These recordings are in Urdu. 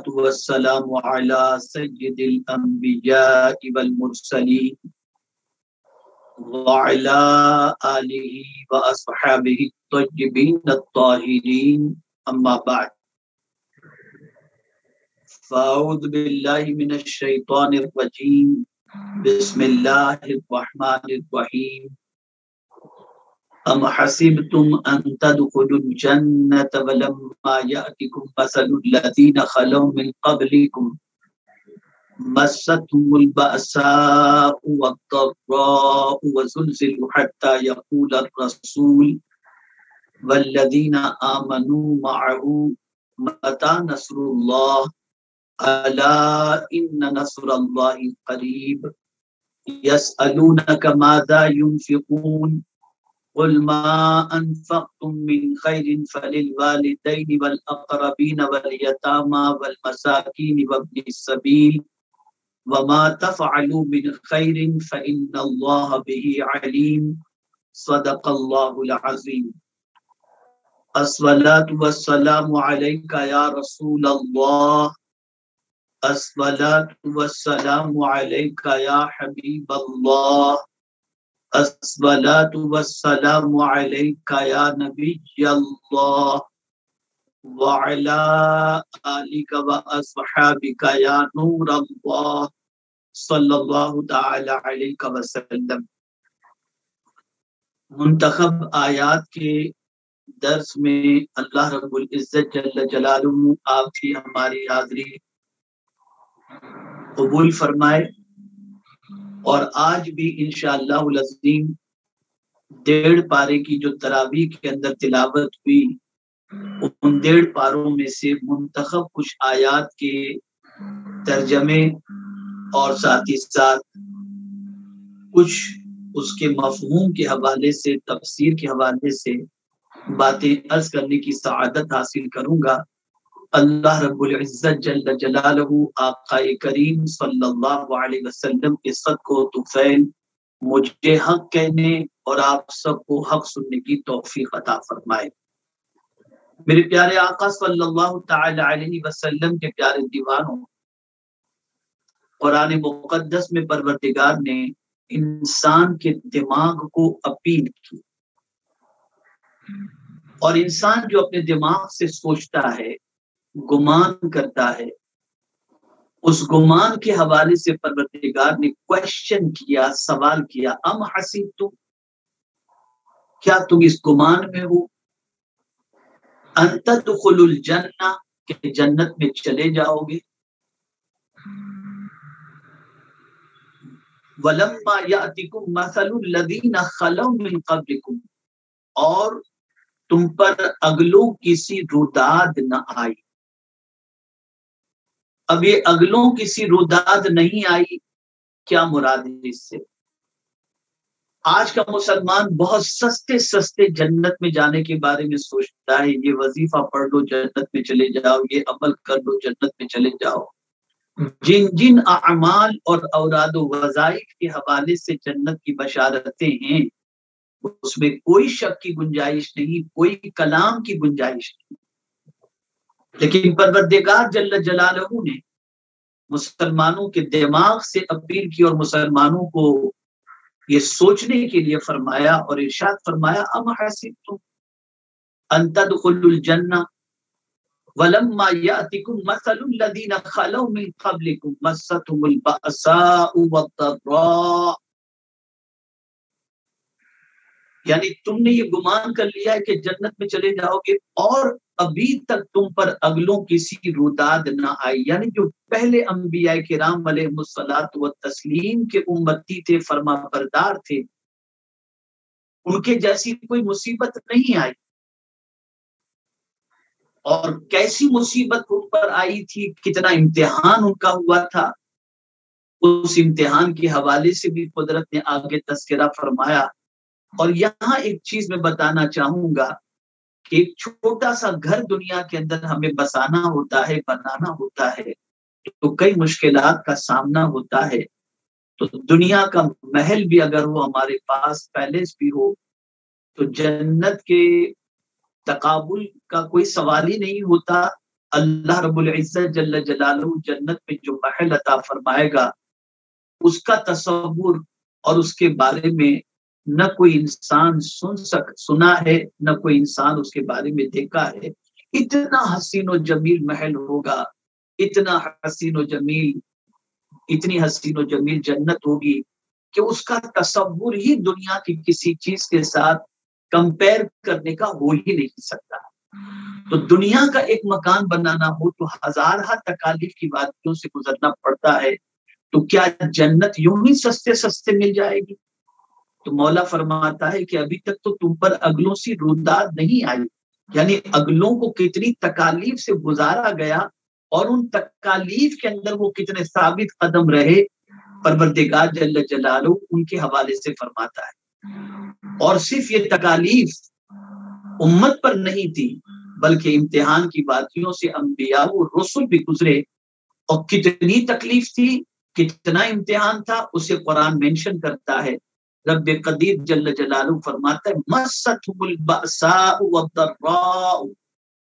والصلاة والسلام على سيد الأنبياء والمرسلين وعلى آله وأصحابه الطيبين الطاهرين أما بعد فأعوذ بالله من الشيطان الرجيم بسم الله الرحمن الرحيم أم حسبتم أن تدخلوا الجنة ولما يأتكم مثل الذين خلوا من قبلكم مستهم البأساء والضراء وزلزلوا حتى يقول الرسول والذين آمنوا معه متى نصر الله ألا إن نصر الله قريب يسألونك ماذا ينفقون قل ما أنفقتم من خير فللوالدين والأقربين واليتامى والمساكين وابن السبيل وما تفعلوا من خير فإن الله به عليم صدق الله العظيم الصلاة والسلام عليك يا رسول الله الصلاة والسلام عليك يا حبيب الله الصلاة والسلام عليك يا نبي الله وعلى آلك وأصحابك يا نور الله صلی اللہ تعالی علیہ وسلم۔ منتخب آیات کے درس میں اللہ رب العزت جل جلالہ آپ کی ہماری حاضری قبول فرمائے، اور آج بھی انشاءاللہ العظیم 1.5 پارے کی جو تراویح کے اندر تلاوت ہوئی، ان 1.5 پاروں میں سے منتخب کچھ آیات کے ترجمے اور ساتھ ہی ساتھ کچھ اس کے مفہوم کے حوالے سے، تفسیر کے حوالے سے باتیں عرض کرنے کی سعادت حاصل کروں گا۔ اللہ رب العزت جل جلالہ آقا کریم صلی اللہ علیہ وسلم کے صدق و طفیل مجھے حق کہنے اور آپ سب کو حق سننے کی توفیق عطا فرمائے۔ میرے پیارے آقا صلی اللہ تعالی علیہ وسلم کے پیارے دیوانوں، قرآن مقدس میں پروردگار نے انسان کے دماغ کو اپیل کی، اور انسان جو اپنے دماغ سے سوچتا ہے، گمان کرتا ہے، اس گمان کے حوالے سے پروردگار نے کوشچن کیا، سوال کیا، ام حسبتم، کیا تم اس گمان میں ہو ان تدخلوا الجنہ، کہ جنت میں چلے جاؤ گے، وَلَمَّا يَأْتِكُمْ مَثَلُ الَّذِينَ خَلَوْا مِنْ قَبْلِكُمْ، اور تم پر اگلوں کسی روداد نہ آئی۔ اب یہ اگلوں کسی روداد نہیں آئی، کیا مراد ہے اس سے؟ آج کا مسلمان بہت سستے جنت میں جانے کے بارے میں سوچتا ہے، یہ وظیفہ پڑھ لو جنت میں چلے جاؤ، یہ عمل کر لو جنت میں چلے جاؤ۔ جن اعمال اور اوراد و وظائف کے حوالے سے جنت کی بشارتیں ہیں، اس میں کوئی شک کی گنجائش نہیں، کوئی کلام کی گنجائش نہیں۔ لیکن پروردگار جل جلالہ نے مسلمانوں کے دماغ سے اپیل کی اور مسلمانوں کو یہ سوچنے کے لیے فرمایا، اور ارشاد فرمایا ام حسبتم ان تدخلوا الجنہ وَلَمَّا يَأْتِكُمْ مَثَلُ الَّذِينَ خَلَوْا مِنْ قَبْلِكُمْ مَسَّتْهُمُ الْبَأْسَاءُ وَالضَّرَّاءُ، یعنی تم نے یہ گمان کر لیا ہے کہ جنت میں چلے جاؤ گے، اور ابھی تک تم پر اگلوں کسی روداد نہ آئی، یعنی جو پہلے انبیاء کرام علیہ الصلوۃ والتسلیم کے امتی تھے، فرما بردار تھے، ان کے جیسی کوئی مصیبت نہیں آئی۔ اور کیسی مصیبت ان پر آئی تھی، کتنا امتحان ان کا ہوا تھا، اس امتحان کے حوالے سے بھی قدرت نے آگے تذکرہ فرمایا۔ اور یہاں ایک چیز میں بتانا چاہوں گا کہ ایک چھوٹا سا گھر دنیا کے اندر ہمیں بسانا ہوتا ہے، بنانا ہوتا ہے، تو کئی مشکلات کا سامنا ہوتا ہے۔ تو دنیا کا محل بھی اگر وہ ہمارے پاس، پیلس بھی ہو، تو جنت کے تقابل کا کوئی سوال ہی نہیں ہوتا۔ اللہ رب العزت جل جلالہ جنت میں جو محل عطا فرمائے گا اس کا تصور اور اس کے بارے میں نہ کوئی انسان سنا ہے، نہ کوئی انسان اس کے بارے میں دیکھا ہے۔ اتنا حسین و جمیل محل ہوگا، اتنا حسین و جمیل، اتنی حسین و جمیل جنت ہوگی کہ اس کا تصور ہی دنیا کی کسی چیز کے ساتھ کمپیر کرنے کا ہو ہی نہیں سکتا۔ تو دنیا کا ایک مکان بنانا ہو تو ہزارہ تکالیف کی وادیوں سے گزرنا پڑتا ہے، تو کیا جنت یوں ہی سستے سستے مل جائے گی؟ تو مولا فرماتا ہے کہ ابھی تک تو تم پر اگلوں سی روداد نہیں آئی، یعنی اگلوں کو کتنی تکالیف سے گزارا گیا اور ان تکالیف کے اندر وہ کتنے ثابت قدم رہے، پروردگار جل جلالہ ان کے حوالے سے فرماتا ہے۔ اور صرف یہ تکالیف امت پر نہیں تھی بلکہ امتحان کی وادیوں سے انبیاء و رسل بھی گزرے، اور کتنی تکلیف تھی، کتنا امتحان تھا، اسے قرآن مینشن کرتا ہے۔ رب قدیر جل جلالہ فرماتا ہے مستهم البأساء والضراء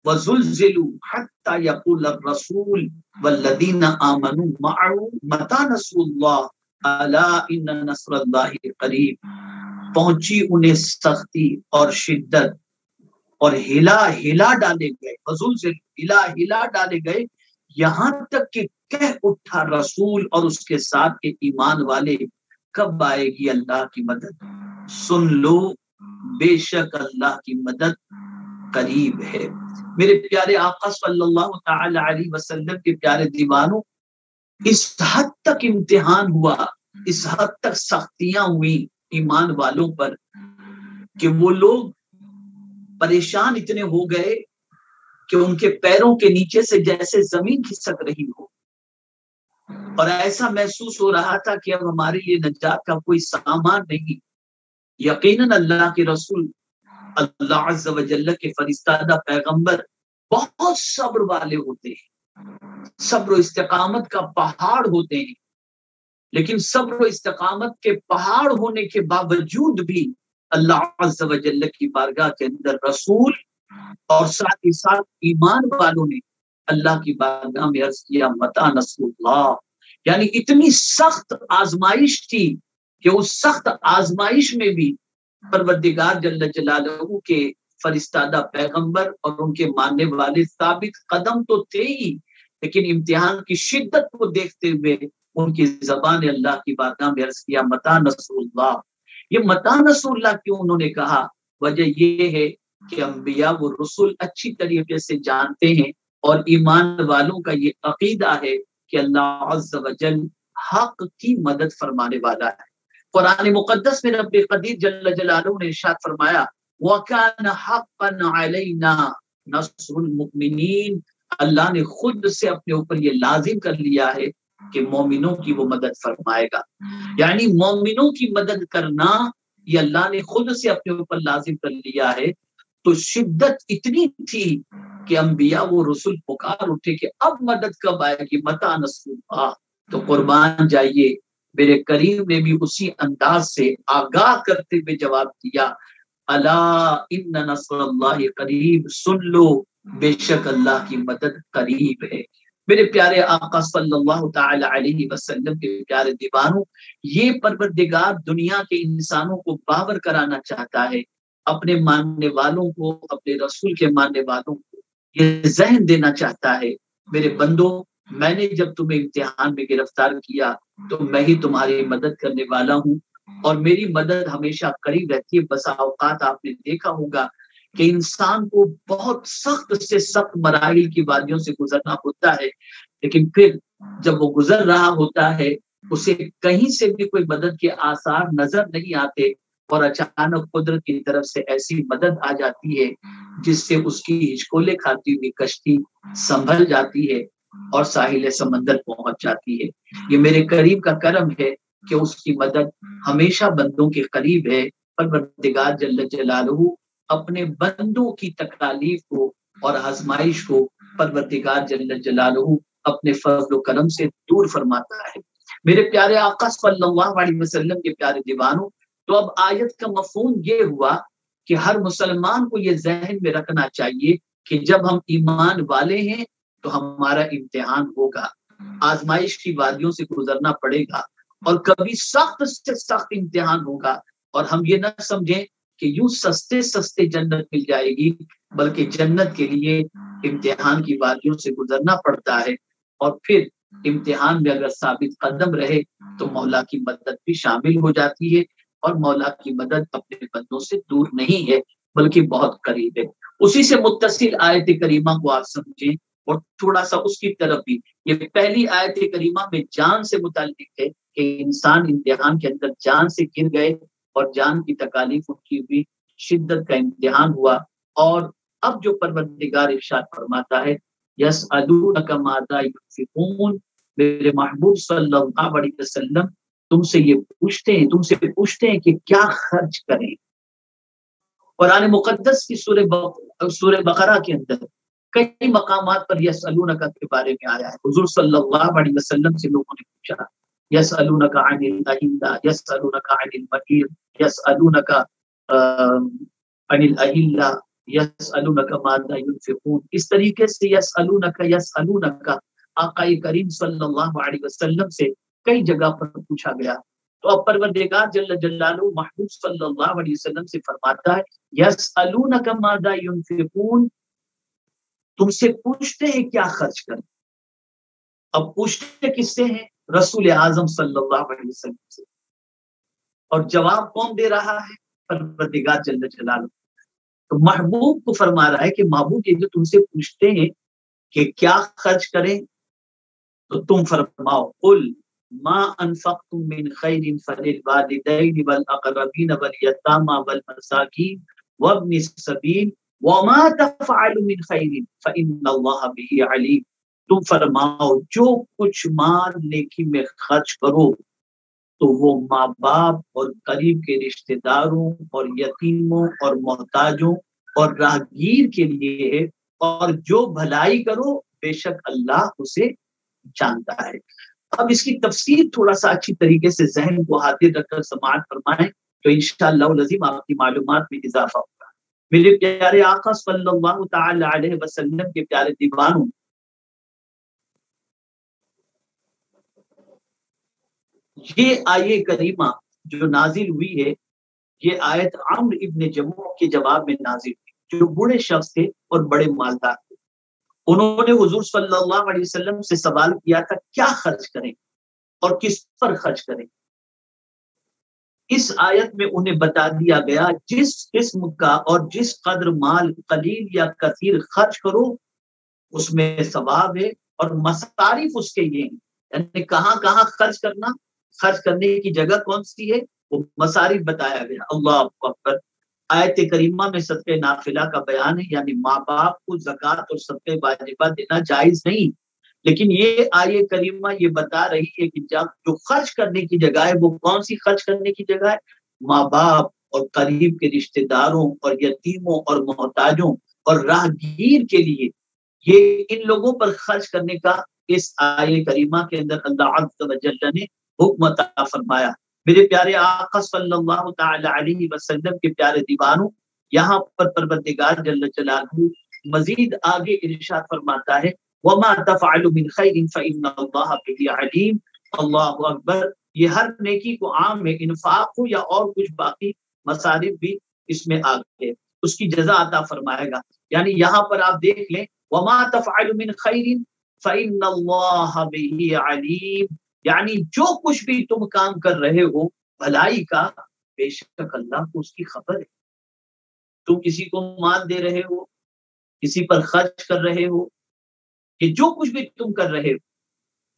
وزلزلوا حتى يقول الرسول والذين آمنوا معه متى نصر الله الا ان نصر الله قریب۔ پہنچی انہیں سختی اور شدت اور ہلا ڈالے گئے، وزلزل ہلا ڈالے گئے، یہاں تک کہ کہہ اٹھا رسول اور اس کے ساتھ کے ایمان والے کب آئے گی اللہ کی مدد؟ سن لو بے شک اللہ کی مدد قریب ہے۔ میرے پیارے آقا صلی اللہ تعالی علیہ وسلم کے پیارے دیوانوں، اس حد تک امتحان ہوا، اس حد تک سختیاں ہوئی ایمان والوں پر کہ وہ لوگ پریشان اتنے ہو گئے کہ ان کے پیروں کے نیچے سے جیسے زمین کھسک رہی ہو، اور ایسا محسوس ہو رہا تھا کہ اب ہمارے لیے نجات کا کوئی سامان نہیں۔ یقیناً اللہ کے رسول، اللہ عز و جل کے فرستادہ پیغمبر بہت صبر والے ہوتے ہیں، صبر و استقامت کا پہاڑ ہوتے ہیں، لیکن صبر و استقامت کے پہاڑ ہونے کے باوجود بھی اللہ عز و جل کی بارگاہ کے اندر رسول اور ساتھ ہی ساتھ ایمان والوں نے اللہ کی بارگاہ میں عرض کیا متی نصر اللہ، یعنی اتنی سخت آزمائش تھی کہ اس سخت آزمائش میں بھی پروردگار جل جلالہ کے فرستادہ پیغمبر اور ان کے ماننے والے ثابت قدم تو تھے ہی، لیکن امتحان کی شدت کو دیکھتے ہوئے ان کی زبان اللہ کی بارگاہ میں عرض کیا متی نصر اللہ۔ یہ متی نصر اللہ کیوں انہوں نے کہا؟ وجہ یہ ہے کہ انبیاء و رسول اچھی طریقے سے جانتے ہیں اور ایمان والوں کا یہ عقیدہ ہے کہ اللہ عز و جل حق کی مدد فرمانے والا ہے۔ قرآن مقدس میں رب قدیر جل جلالہ نے ارشاد فرمایا وَكَانَ حَقًّا عَلَيْنَا نَصْرُ الْمُؤْمِنِينَ، اللہ نے خود سے اپنے اوپر یہ لازم کر لیا ہے کہ مومنوں کی وہ مدد فرمائے گا، یعنی مومنوں کی مدد کرنا یہ اللہ نے خود سے اپنے اوپر لازم کر لیا ہے۔ تو شدت اتنی تھی کہ انبیاء وہ رسول پکار اٹھے کہ اب مدد کب آئے گی، متی نصر اللہ۔ تو قربان جائیے میرے کریم نے بھی اسی انداز سے آگاہ کرتے ہوئے جواب دیا الا ان نصر اللہ قریب، سن لو بے شک اللہ کی مدد قریب ہے۔ میرے پیارے آقا صلی اللہ تعالی علیہ وسلم کے پیارے دیوانوں، یہ پروردگار دنیا کے انسانوں کو باور کرانا چاہتا ہے، اپنے ماننے والوں کو، اپنے رسول کے ماننے والوں کو یہ ذہن دینا چاہتا ہے میرے بندوں، میں نے جب تمہیں امتحان میں گرفتار کیا تو میں ہی تمہاری مدد کرنے والا ہوں، اور میری مدد ہمیشہ قریب رہتی ہے۔ بسا اوقات آپ نے دیکھا ہوگا کہ انسان کو بہت سخت سے سخت مراحل کی وادیوں سے گزرنا ہوتا ہے، لیکن پھر جب وہ گزر رہا ہوتا ہے اسے کہیں سے بھی کوئی مدد کے آثار نظر نہیں آتے، اور اچانک قدرت کی طرف سے ایسی مدد آ جاتی ہے جس سے اس کی ہچکولے کھاتی ہوئی کشتی سنبھل جاتی ہے اور ساحل سمندر پہنچ جاتی ہے۔ یہ میرے قریب کا کرم ہے کہ اس کی مدد ہمیشہ بندوں کے قریب ہے۔ پروردگار جل جلالہ اپنے بندوں کی تکالیف کو اور آزمائش کو پروردگار جل جلالہ اپنے فضل و کرم سے دور فرماتا ہے۔ میرے پیارے آقا صلی اللہ علیہ وسلم کے پیارے دیوانوں، تو اب آیت کا مفہوم یہ ہوا کہ ہر مسلمان کو یہ ذہن میں رکھنا چاہیے کہ جب ہم ایمان والے ہیں تو ہمارا امتحان ہوگا، آزمائش کی وادیوں سے گزرنا پڑے گا، اور کبھی سخت سے سخت امتحان ہوگا، اور ہم یہ نہ سمجھیں کہ یوں سستے سستے جنت مل جائے گی، بلکہ جنت کے لیے امتحان کی وادیوں سے گزرنا پڑتا ہے، اور پھر امتحان میں اگر ثابت قدم رہے تو مولا کی مدد بھی شامل ہو جاتی ہے، اور مولا کی مدد اپنے بندوں سے دور نہیں ہے بلکہ بہت قریب ہے۔ اسی سے متصل آیت کریمہ کو آپ سمجھیں اور تھوڑا سا اس کی طرف بھی۔ یہ پہلی آیت کریمہ میں جان سے متعلق ہے کہ انسان امتحان کے اندر جان سے گر گئے اور جان کی تکالیف ان کی بھی شدت کا امتحان ہوا، اور اب جو پروردگار ارشاد فرماتا ہے یسألونک ماذا ينفقون، میرے محبوب صلی اللہ علیہ وسلم تم سے یہ پوچھتے ہیں کہ کیا خرچ کریں۔ قرآن مقدس کی سورہ بقرہ کے اندر کئی مقامات پر یسألونک کے بارے میں آیا ہے۔ حضور صلی اللہ علیہ وسلم سے لوگوں نے پوچھا یسألونک عن الأہلہ، یسألونک عن المحیض، یسألونک عن الأہلہ، یسألونک ماذا ينفقون، اس طریقے سے یسألونک آقا کریم صلی اللہ علیہ وسلم سے کئی جگہ پر پوچھا گیا۔ تو اب پروردگار جل جلالہ محبوب صلی اللہ علیہ وسلم سے فرماتا ہے یسألونک ماذا ينفقون، تم سے پوچھتے ہیں کیا خرچ کریں۔ اب پوچھتے کس سے ہیں؟ رسول اعظم صلی اللہ علیہ وسلم سے، اور جواب کون دے رہا ہے؟ پروردگار جل جلالہ۔ تو محبوب کو فرما رہا ہے کہ محبوب یہ جو تم سے پوچھتے ہیں کہ کیا خرچ کریں، تو تم فرماؤ قل ما انفقتم من خیر فللوالدین والاقربین والیتامى والمساکین وابن السبیل وما تفعلوا من خیر فإن اللہ به علیم، تم فرماؤ جو کچھ مال نیکی میں خرچ کرو تو وہ ماں باپ اور قریب کے رشتہ داروں اور یتیموں اور محتاجوں اور راہگیر کے لیے ہے، اور جو بھلائی کرو بے شک اللہ اسے جانتا ہے۔ اب اس کی تفسیر تھوڑا سا اچھی طریقے سے ذہن کو حاضر رکھ کر سماعت فرمائیں تو انشاءاللہ العظیم آپ کی معلومات میں اضافہ ہوگا۔ میرے پیارے آقا صلی اللہ تعالی علیہ وسلم کے پیارے دیوانوں، یہ آیت کریمہ جو نازل ہوئی ہے، یہ آیت عمرو ابن جموح کے جواب میں نازل ہوئی، جو بوڑھے شخص تھے اور بڑے مالدار تھے۔ انہوں نے حضور صلی اللہ علیہ وسلم سے سوال کیا تھا کیا خرچ کریں اور کس پر خرچ کریں۔ اس آیت میں انہیں بتا دیا گیا جس قسم کا اور جس قدر مال قلیل یا کثیر خرچ کرو اس میں ثواب ہے، اور مصارف اس کے یہ ہیں، یعنی کہاں کہاں خرچ کرنا، خرچ کرنے کی جگہ کون سی ہے، وہ مصارف بتایا گیا۔ اللہ اکبر۔ آیت کریمہ میں صدقہ نافلہ کا بیان ہے، یعنی ماں باپ کو زکوٰۃ اور صدقہ واجبہ دینا جائز نہیں، لیکن یہ آیت کریمہ یہ بتا رہی ہے کہ جو خرچ کرنے کی جگہ ہے وہ کون سی خرچ کرنے کی جگہ ہے؟ ماں باپ اور قریب کے رشتہ داروں اور یتیموں اور محتاجوں اور راہگیر کے لیے، یہ ان لوگوں پر خرچ کرنے کا اس آیت کریمہ کے اندر اللہ عز و جل نے حکم عطا فرمایا۔ میرے پیارے آقا صلی اللہ تعالی علیہ وسلم کے پیارے دیوانوں، یہاں پر پروردگار جل جلالہ مزید آگے ارشاد فرماتا ہے وما تفعلوا من خیر فإن اللہ بہ علیم۔ اللہ اکبر۔ یہ ہر نیکی کو عام میں انفاق ہو یا اور کچھ باقی مصارف بھی اس میں آگے اس کی جزا عطا فرمائے گا۔ یعنی یہاں پر آپ دیکھ لیں وما تفعلوا من خیر فإن اللہ بہ علیم، یعنی جو کچھ بھی تم کام کر رہے ہو بھلائی کا، بے شک اللہ کو اس کی خبر ہے۔ تم کسی کو مال دے رہے ہو، کسی پر خرچ کر رہے ہو، یہ جو کچھ بھی تم کر رہے ہو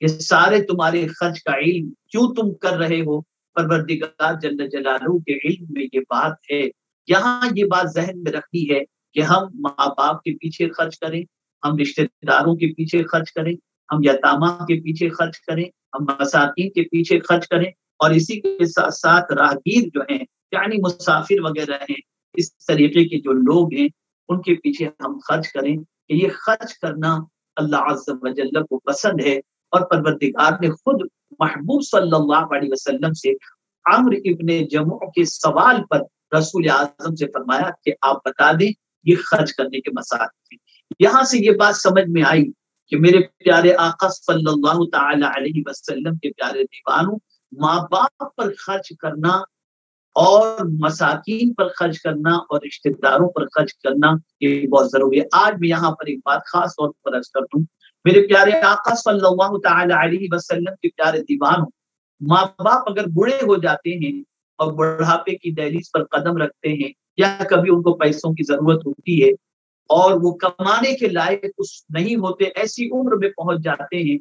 یہ سارے تمہارے خرچ کا علم کیوں تم کر رہے ہو، پروردگار جل جلالہ کے علم میں یہ بات ہے۔ یہاں یہ بات ذہن میں رکھنی ہے کہ ہم ماں باپ کے پیچھے خرچ کریں، ہم رشتہ داروں کے پیچھے خرچ کریں، ہم یتامہ کے پیچھے خرچ کریں، ہم مساکین کے پیچھے خرچ کریں، اور اسی کے ساتھ ساتھ راہگیر جو ہیں یعنی مسافر وغیرہ ہیں، اس طریقے کے جو لوگ ہیں ان کے پیچھے ہم خرچ کریں کہ یہ خرچ کرنا اللہ عز و جل کو پسند ہے۔ اور پروردگار نے خود محبوب صلی اللہ علیہ وسلم سے عمرو ابن جموح کے سوال پر رسول اعظم سے فرمایا کہ آپ بتا دیں یہ خرچ کرنے کے مصارف ہیں۔ یہاں سے یہ بات سمجھ میں آئی کہ میرے پیارے آقا صلی اللہ تعالی علیہ وسلم کے پیارے دیوانوں، ماں باپ پر خرچ کرنا اور مساکین پر خرچ کرنا اور رشتہ داروں پر خرچ کرنا یہ بہت ضروری ہے۔ آج میں یہاں پر ایک بات خاص طور پر عرض کر دوں، میرے پیارے آقا صلی اللہ تعالی علیہ وسلم کے پیارے دیوانوں، ماں باپ اگر بوڑھے ہو جاتے ہیں اور بڑھاپے کی دہلیز پر قدم رکھتے ہیں، یا کبھی ان کو پیسوں کی ضرورت ہوتی ہے اور وہ کمانے کے لائق نہیں ہوتے، ایسی عمر میں پہنچ جاتے ہیں،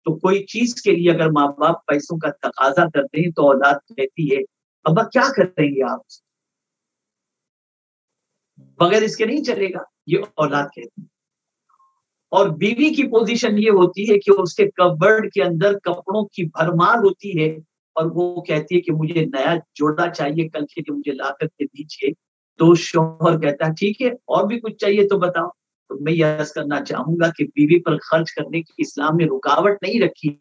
تو کوئی چیز کے لیے اگر ماں باپ پیسوں کا تقاضا کرتے ہیں تو اولاد کہتی ہے ابا کیا کریں گے آپ، بغیر اس کے نہیں چلے گا، یہ اولاد کہتی ہے۔ اور بیوی کی پوزیشن یہ ہوتی ہے کہ اس کے کبرڈ کے اندر کپڑوں کی بھرمار ہوتی ہے اور وہ کہتی ہے کہ مجھے نیا جوڑا چاہیے کل کے لیے، مجھے لا کر کے دیجیے۔ تو شوہر کہتا ہے ٹھیک ہے اور بھی کچھ چاہیے تو بتاؤ۔ تو میں یہ عرض کرنا چاہوں گا کہ بیوی پر خرچ کرنے کی اسلام نے رکاوٹ نہیں رکھی،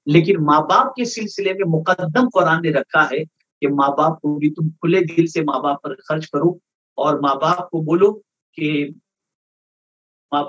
لیکن ماں باپ کے سلسلے میں مقدم قرآن نے رکھا ہے کہ ماں باپ کو بھی تم کھلے دل سے ماں باپ پر خرچ کرو، اور ماں باپ کو بولو کہ ماں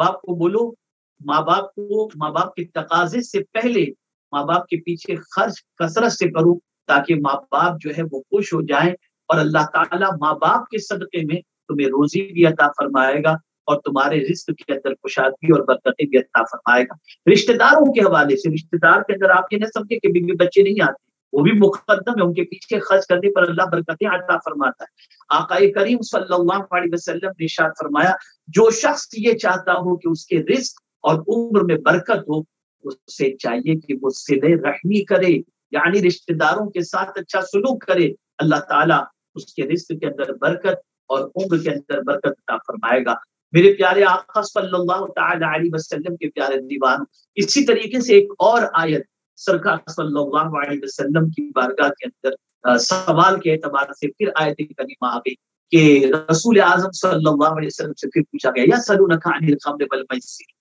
باپ کے تقاضے سے پہلے ماں باپ کے پیچھے خرچ کثرت سے کرو، تاکہ ماں باپ جو ہے وہ خوش ہو جائیں، اور اللہ تعالیٰ ماں باپ کے صدقے میں تمہیں روزی بھی عطا فرمائے گا اور تمہارے رزق کے اندر کشادگی اور برکتیں بھی عطا فرمائے گا۔ رشتہ داروں کے حوالے سے، رشتہ دار کے اندر آپ یہ نہ سمجھے کہ بیوی بچے نہیں آتے، وہ بھی مقدم ہے، ان کے پیچھے خرچ کرنے پر اللہ برکتیں عطا فرماتا ہے۔ آقا کریم صلی اللہ علیہ وسلم نے ارشاد فرمایا، جو شخص یہ چاہتا ہو کہ اس کے رزق اور عمر میں برکت ہو، اس سے چاہیے کہ وہ صلہ رحمی کرے، یعنی رشتہ داروں کے ساتھ اچھا سلوک کرے، اللہ تعالیٰ اس کے رزق کے اندر برکت اور عمر کے اندر برکت عطا فرمائے گا۔ میرے پیارے آقا صلی اللہ تعالی علیہ وسلم کے پیارے دیوان، اسی طریقے سے ایک اور آیت سرکار صلی اللہ علیہ وسلم کی بارگاہ کے اندر سوال کے اعتبار سے پھر آیت کریمہ آ گئی کہ رسول اعظم صلی اللہ علیہ وسلم سے پھر پوچھا گیا، یسألونک عن الخمر والمیسر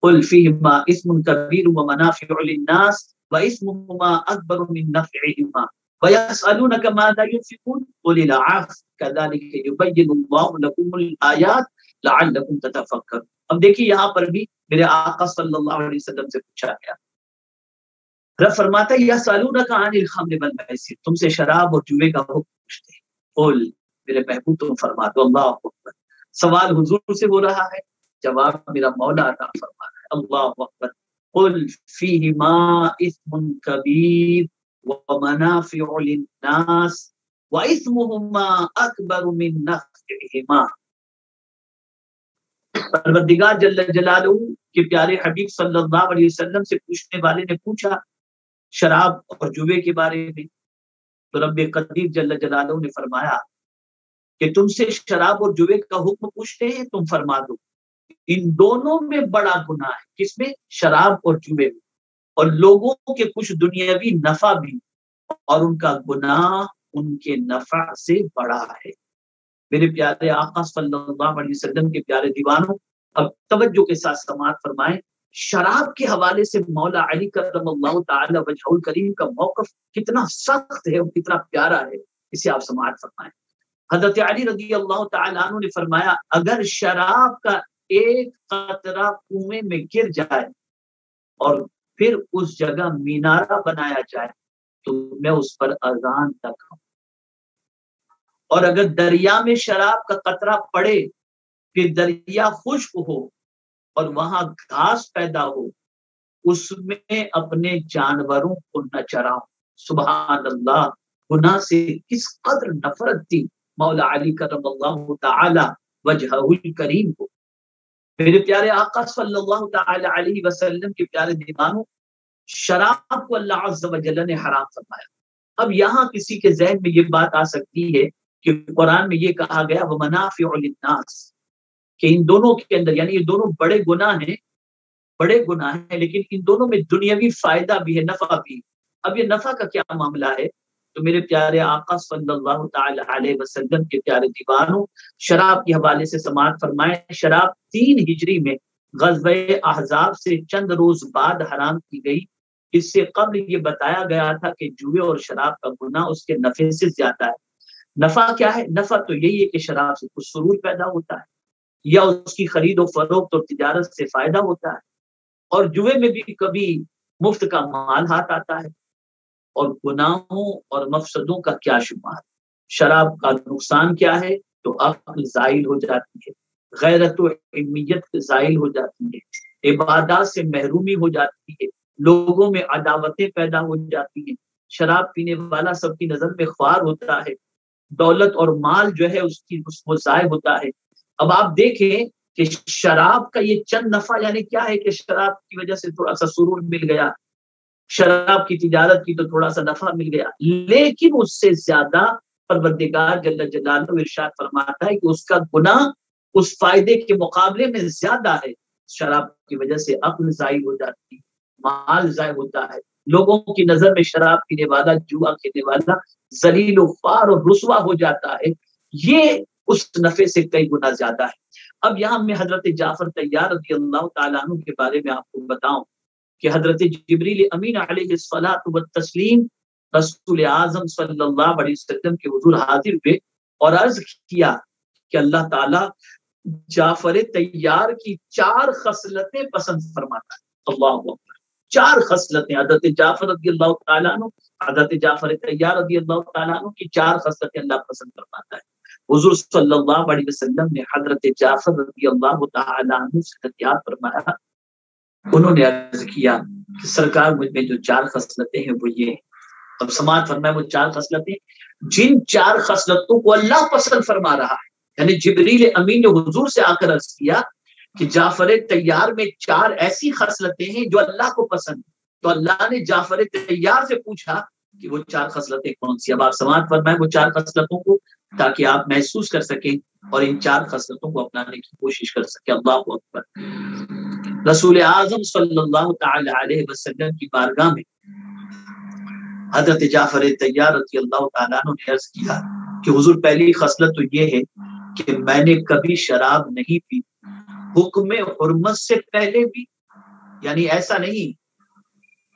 قل فیہما اسم کبیر ومنافع للناس واسمہما اکبر من نفعہما وَيَسْأَلُونَكَ مَاذَا يُنْفِقُونَ قُلِ الْعَفْوَ كَذَلِكَ يُبَيِّنُ اللَّهُ لَكُمُ الْآيَاتِ لَعَلَّكُمْ تَتَفَكَّرُونَ۔ اب دیکھیے یہاں پر بھی میرے آقا صلی اللہ علیہ وسلم سے پوچھا گیا، رب فرماتا ہے یسألونک عن الخمر والمیسر، تم سے شراب اور جوئے کا حکم پوچھتے ہیں، قل میرے محبوب تم فرما دو، اللہ اکبر۔ سوال حضور سے ہو رہا ہے، جواب میرا مولا عطا فرما رہا ہے، اللہ اکبر۔ قل فیہما اسم کبیر ومنافع للناس واسمهما اکبر من نفعهما۔ پروردگار جل جلالہ کے پیارے حبیب صلی اللہ علیہ وسلم سے پوچھنے والے نے پوچھا شراب اور جوے کے بارے میں، تو رب قدیر جل جلالہ نے فرمایا کہ تم سے شراب اور جوے کا حکم پوچھتے ہیں، تم فرما دو ان دونوں میں بڑا گناہ ہے، کس میں؟ شراب اور جوے میں، اور لوگوں کے کچھ دنیاوی نفع بھی، اور ان کا گناہ ان کے نفع سے بڑا ہے۔ میرے پیارے آقا صلی اللہ علیہ وسلم کے پیارے دیوانوں، اب توجہ کے ساتھ سماعت فرمائیں، شراب کے حوالے سے مولا علی کرم اللہ تعالی وجہ الکریم کا موقف کتنا سخت ہے اور کتنا پیارا ہے، اسے آپ سماعت فرمائیں۔ حضرت علی رضی اللہ تعالیٰ عنہ نے فرمایا، اگر شراب کا ایک قطرہ کنویں میں گر جائے اور پھر اس جگہ مینارہ بنایا جائے تو میں اس پر اذان تک ہوں، اور اگر دریا میں شراب کا قطرہ پڑے پھر دریا خشک ہو اور وہاں گھاس پیدا ہو، اس میں اپنے جانوروں کو نہ چراؤں۔ سبحان اللہ، گناہ سے کس قدر نفرت تھی مولا علی کرم اللہ تعالی وجہہ الکریم کو۔ میرے پیارے آقا صلی اللہ تعالی علیہ وسلم کے پیارے دیوانوں، شراب کو اللہ عز و جل نے حرام فرمایا۔ اب یہاں کسی کے ذہن میں یہ بات آ سکتی ہے کہ قرآن میں یہ کہا گیا وَمَنَافِعُ لِلنَّاسِ، کہ ان دونوں کے اندر، یعنی یہ دونوں بڑے گناہ ہیں، لیکن ان دونوں میں دنیاوی فائدہ بھی ہے، نفع بھی۔ اب یہ نفع کا کیا معاملہ ہے؟ تو میرے پیارے آقا صلی اللہ تعالی علیہ وسلم کے پیارے دیوانوں، شراب کے حوالے سے سماعت فرمائیں۔ شراب 3 ہجری میں غزوہ احزاب سے چند روز بعد حرام کی گئی۔ اس سے قبل یہ بتایا گیا تھا کہ جوئے اور شراب کا گناہ اس کے نفع سے زیادہ ہے۔ نفع کیا ہے؟ نفع تو یہی ہے کہ شراب سے کچھ سرور پیدا ہوتا ہے، یا اس کی خرید و فروخت اور تجارت سے فائدہ ہوتا ہے، اور جوئے میں بھی کبھی مفت کا مال ہاتھ آتا ہے، اور گناہوں اور مفسدوں کا کیا شمار۔ شراب کا نقصان کیا ہے؟ تو عقل زائل ہو جاتی ہے، غیرت و علمیت زائل ہو جاتی ہے، عبادات سے محرومی ہو جاتی ہے، لوگوں میں عداوتیں پیدا ہو جاتی ہیں، شراب پینے والا سب کی نظر میں خوار ہوتا ہے، دولت اور مال جو ہے اس کو ضائع ہوتا ہے۔ اب آپ دیکھیں کہ شراب کا یہ چند نفع یعنی کیا ہے کہ شراب کی وجہ سے تھوڑا سا سرور مل گیا، شراب کی تجارت کی تو تھوڑا سا نفع مل گیا، لیکن اس سے زیادہ پروردگار جل جلالہ ارشاد فرماتا ہے کہ اس کا گناہ اس فائدے کے مقابلے میں زیادہ ہے۔ شراب کی وجہ سے عقل ضائع ہو جاتی ہے، مال ضائع ہوتا ہے، لوگوں کی نظر میں شراب پینے والا، جوا کھیلنے والا ذلیل و خوار اور رسوا ہو جاتا ہے، یہ اس نفع سے کئی گنا زیادہ ہے۔ اب یہاں میں حضرت جعفر طیار رضی اللہ تعالیٰ عنہ کے بارے میں آپ کو بتاؤں کہ حضرت جبریل امین علیہ الصلاۃ والتسلیم رسول اعظم صلی اللہ علیہ وسلم کے حضور حاضر ہوئے اور عرض کیا کہ اللہ تعالیٰ جعفر طیار کی 4 خصلتیں پسند فرماتا ہے۔ اللہ اکبر، 4 خصلتیں حضرت جعفر رضی اللہ تعالیٰ عنہ، حضرت جعفر طیار رضی اللہ تعالیٰ عنہ کی 4 خصلتیں اللہ پسند فرماتا ہے۔ حضور صلی اللہ علیہ وسلم نے حضرت جعفر رضی اللہ تعالیٰ عنہ سے خطاب فرمایا، انہوں نے عرض کیا کہ سرکار مجھ میں جو 4 خصلتیں ہیں وہ یہ ہیں۔ اب سماعت فرمائے وہ 4 خصلتیں، جن 4 خصلتوں کو اللہ پسند فرما رہا ہے، یعنی جبریل امین نے حضور سے آ کر عرض کیا کہ جعفر طیار میں 4 ایسی خصلتیں ہیں جو اللہ کو پسند، تو اللہ نے جعفر طیار سے پوچھا کہ وہ 4 خصلتیں کون سی۔ اب آپ سماعت فرمائے وہ 4 خصلتوں کو، تاکہ آپ محسوس کر سکیں اور ان 4 خصلتوں کو اپنانے کی کوشش کر سکیں۔ اللہ اکبر۔ رسول اعظم صلی اللہ تعالی علیہ وسلم کی بارگاہ میں حضرت جعفر طیار رضی اللہ تعالیٰ عنہ نے عرض کیا کہ حضور پہلی خصلت تو یہ ہے کہ میں نے کبھی شراب نہیں پی، حکم حرمت سے پہلے بھی، یعنی ایسا نہیں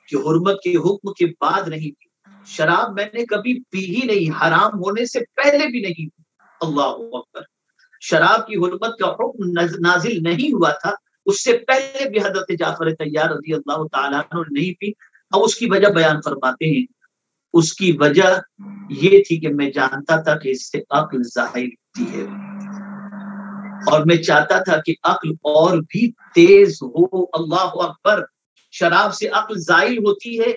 کہ حرمت کے حکم کے بعد نہیں پی، شراب میں نے کبھی پی ہی نہیں، حرام ہونے سے پہلے بھی نہیں پی۔ اللہ اکبر۔ شراب کی حرمت کا حکم نازل نہیں ہوا تھا، اس سے پہلے بھی حضرت جعفر طیار رضی اللہ تعالیٰ عنہ نے نہیں پی۔ اب اس کی وجہ بیان فرماتے ہیں، اس کی وجہ یہ تھی کہ میں جانتا تھا کہ اس سے عقل ظاہر ہوتی ہے، اور میں چاہتا تھا کہ عقل اور بھی تیز ہو۔ اللہ اکبر۔ شراب سے عقل زائل ہوتی ہے،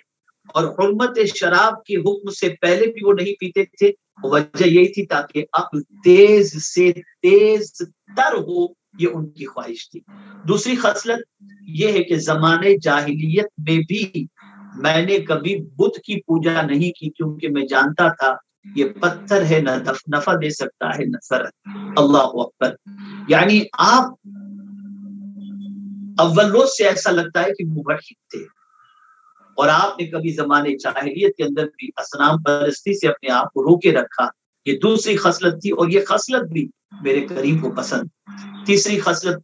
اور حرمت شراب کے حکم سے پہلے بھی وہ نہیں پیتے تھے، وجہ یہی تھی تاکہ عقل تیز سے تیز تر ہو، یہ ان کی خواہش تھی۔ دوسری خصلت یہ ہے کہ زمانے جاہلیت میں بھی میں نے کبھی بت کی پوجا نہیں کی، کیونکہ میں جانتا تھا یہ پتھر ہے، نہ نفع دے سکتا ہے نہ ضرر۔ اللہ اکبر۔ یعنی آپ اول روز سے ایسا لگتا ہے کہ موحد تھے، اور آپ نے کبھی زمانے جاہلیت کے اندر بھی اصنام پرستی سے اپنے آپ کو روکے رکھا، یہ دوسری خصلت تھی، اور یہ خصلت بھی میرے کریم کو پسند۔ تیسری خصلت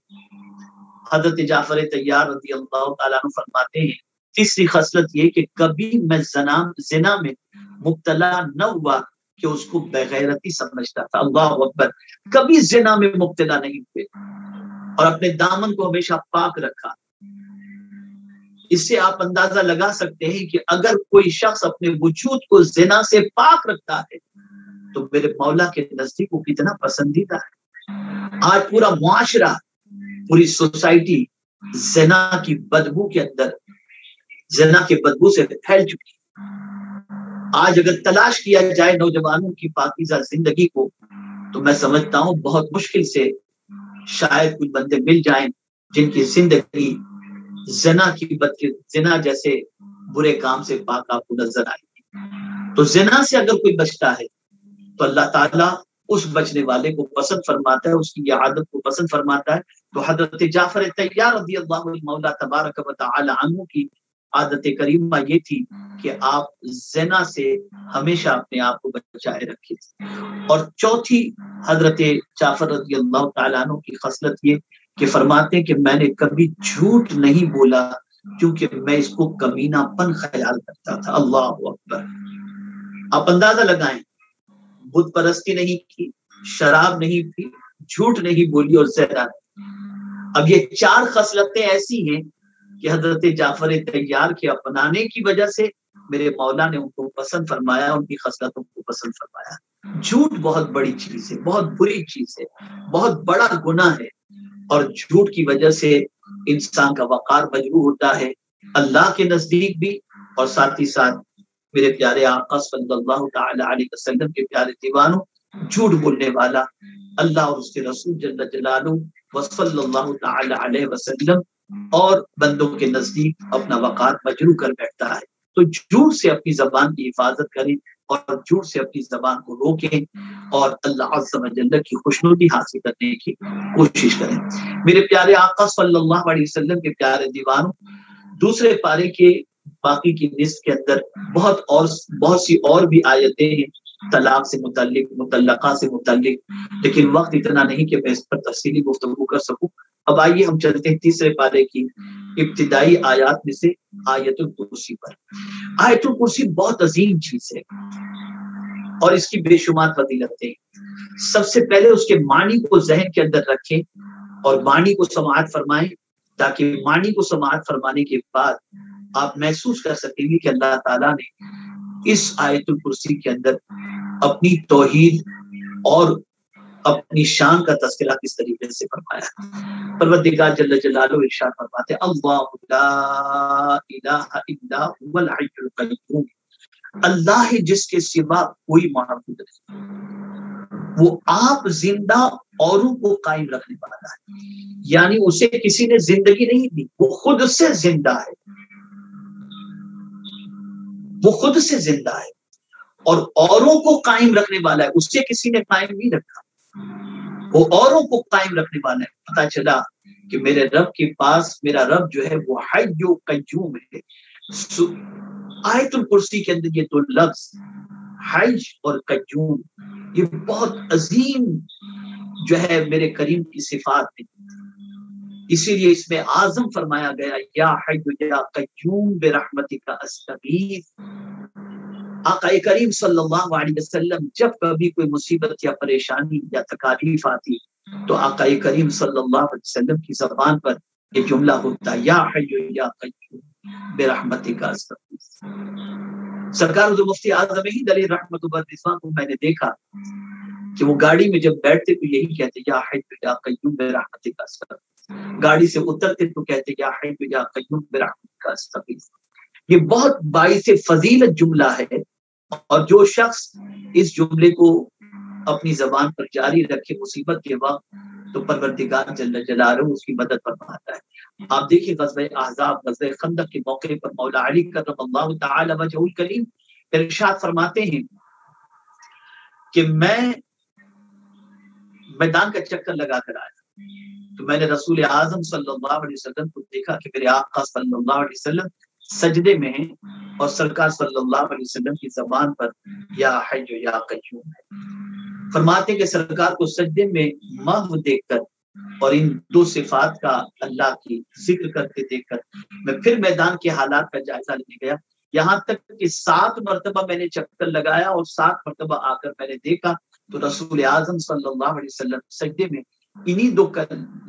حضرت جعفر طیار رضی اللہ تعالیٰ عنہ فرماتے ہیں، تیسری خصلت یہ کہ کبھی میں زنا میں مبتلا نہ ہوا کہ اس کو بغیرتی سمجھتا تھا۔ اللہ اکبر۔ کبھی زنا میں مبتلا نہیں ہوئے، اور اپنے دامن کو ہمیشہ پاک رکھا۔ اس سے آپ اندازہ لگا سکتے ہیں کہ اگر کوئی شخص اپنے وجود کو زنا سے پاک رکھتا ہے تو میرے مولا کے نزدیک وہ کتنا پسندیدہ ہے۔ آج پورا معاشرہ، پوری سوسائٹی زنا کی بدبو کے اندر، زنا کے بدبو سے پھیل چکی ہے۔ آج اگر تلاش کیا جائے نوجوانوں کی پاکیزہ زندگی کو، تو میں سمجھتا ہوں بہت مشکل سے شاید کچھ بندے مل جائیں جن کی زندگی زنا جیسے برے کام سے پاک آپ کو نظر آئے گی۔ تو زنا سے اگر کوئی بچتا ہے تو اللہ تعالیٰ اس بچنے والے کو پسند فرماتا ہے، اس کی یہ عادت کو پسند فرماتا ہے۔ تو حضرت جعفر طیار رضی اللہ مولا تبارک و تعالی عنہ کی عادت کریمہ یہ تھی کہ آپ زنا سے ہمیشہ اپنے آپ کو بچائے رکھے۔ اور چوتھی حضرت جعفر رضی اللہ تعالیٰ عنہ کی خصلت یہ کہ فرماتے ہیں کہ میں نے کبھی جھوٹ نہیں بولا، کیونکہ میں اس کو کمینہ پن خیال کرتا تھا۔ اللہ اکبر۔ آپ اندازہ لگائیں، بت پرستی نہیں کی، شراب نہیں پی، جھوٹ نہیں بولی، اور زنا نہیں۔ اب یہ 4 خصلتیں ایسی ہیں کہ حضرت جعفر طیار کے اپنانے کی وجہ سے میرے مولا نے ان کو پسند فرمایا، ان کی خصلتوں کو پسند فرمایا۔ جھوٹ بہت بڑی چیز ہے، بہت بری چیز ہے، بہت بڑا گناہ ہے، اور جھوٹ کی وجہ سے انسان کا وقار مجروح ہوتا ہے اللہ کے نزدیک بھی، اور ساتھ ہی ساتھ میرے پیارے آقا صلی اللہ تعالی علیہ وسلم کے پیارے دیوانوں، جھوٹ بولنے والا اللہ اور اس کے رسول جل جلالہ وصلی اللہ تعالی علیہ وسلم اور بندوں کے نزدیک اپنا وقار مجروح کر بیٹھتا ہے۔ تو جھوٹ سے اپنی زبان کی حفاظت کریں اور جھوٹ سے اپنی زبان کو روکیں اور اللہ عز و جل کی خوشنودی حاصل کرنے کی کوشش کریں۔ میرے پیارے آقا صلی اللہ علیہ وسلم کے پیارے دیوانوں، دوسرے پارے کے باقی کی نصف کے اندر بہت سی اور بھی آیتیں ہیں طلاق سے متعلق، مطلقہ سے متعلق، لیکن وقت اتنا نہیں کہ میں اس پر تفصیلی گفتگو کر سکوں۔ اب آئیے ہم چلتے ہیں تیسرے پارے کی ابتدائی آیات میں سے آیت الکرسی پر۔ آیت الکرسی بہت عظیم چیز ہے اور اس کی بے شمار فضیلتیں۔ سب سے پہلے اس کے معنی کو ذہن کے اندر رکھیں اور معنی کو سماعت فرمائیں، تاکہ معنی کو سماعت فرمانے کے بعد آپ محسوس کر سکیں گے کہ اللہ تعالیٰ نے اس آیت الکرسی کے اندر اپنی توحید اور اپنی شان کا تذکرہ کس طریقے سے فرمایا۔ پروردگار جل جلالہ ارشاد فرماتے ہیں اللہ لا الہ الا هو الحی القیوم، اللہ ہے جس کے سوا کوئی معبود نہیں، وہ آپ زندہ اوروں کو قائم رکھنے والا ہے، یعنی اسے کسی نے زندگی نہیں دی، وہ خود سے زندہ ہے، وہ خود سے زندہ ہے اور اوروں کو قائم رکھنے والا ہے، اس سے کسی نے قائم نہیں رکھا، وہ اوروں کو قائم رکھنے والا ہے۔ پتہ چلا کہ میرے رب کے پاس میرا رب جو ہے وہ حی و قیوم ہے۔ آیت الکرسی کے اندر یہ دو لفظ حی اور قیوم یہ بہت عظیم جو ہے میرے کریم کی صفات ہیں، اسی لیے اس میں اعظم فرمایا گیا یا حی یا قیوم برحمتک استغیث۔ آقا کریم صلی اللہ علیہ وسلم جب کبھی کوئی مصیبت یا پریشانی یا تکالیف آتی تو آقا کریم صلی اللہ علیہ وسلم کی زبان پر یہ جملہ ہوتا یا حی یا قیوم برحمتک استغیث۔ سرکار حضور مفتی اعظم ہند علیہ رحمۃ اللہ علیہ کو میں نے دیکھا کہ وہ گاڑی میں جب بیٹھتے تو یہی کہتے یا حی یا قیوم برحمتک استغیث، گاڑی سے اترتے تو کہتے یا حی یا قیوم برحمتک استغیث۔ یہ بہت باعث فضیلت جملہ ہے، اور جو شخص اس جملے کو اپنی زبان پر جاری رکھے مصیبت کے وقت تو پروردگار جل جلالہ اس کی مدد فرماتا ہے۔ آپ دیکھیں غزوہ احزاب، غزوہ خندق کے موقع پر مولا علی کرم اللہ تعالی وجہہ الکریم ارشاد فرماتے ہیں کہ میں میدان کا چکر لگا کر آیا تو میں نے رسول اعظم صلی اللہ علیہ وسلم کو دیکھا کہ میرے آقا صلی اللہ علیہ وسلم سجدے میں ہیں اور سرکار صلی اللہ علیہ وسلم کی زبان پر یا حی یا قیوم ہے۔ فرماتے ہیں کہ سرکار کو سجدے میں محو دیکھ کر اور ان دو صفات کا اللہ کی ذکر کرتے دیکھ کر میں پھر میدان کے حالات کا جائزہ لینے گیا، یہاں تک کہ 7 مرتبہ میں نے چکر لگایا اور 7 مرتبہ آ کر میں نے دیکھا تو رسول اعظم صلی اللہ علیہ وسلم سجدے میں انہی دو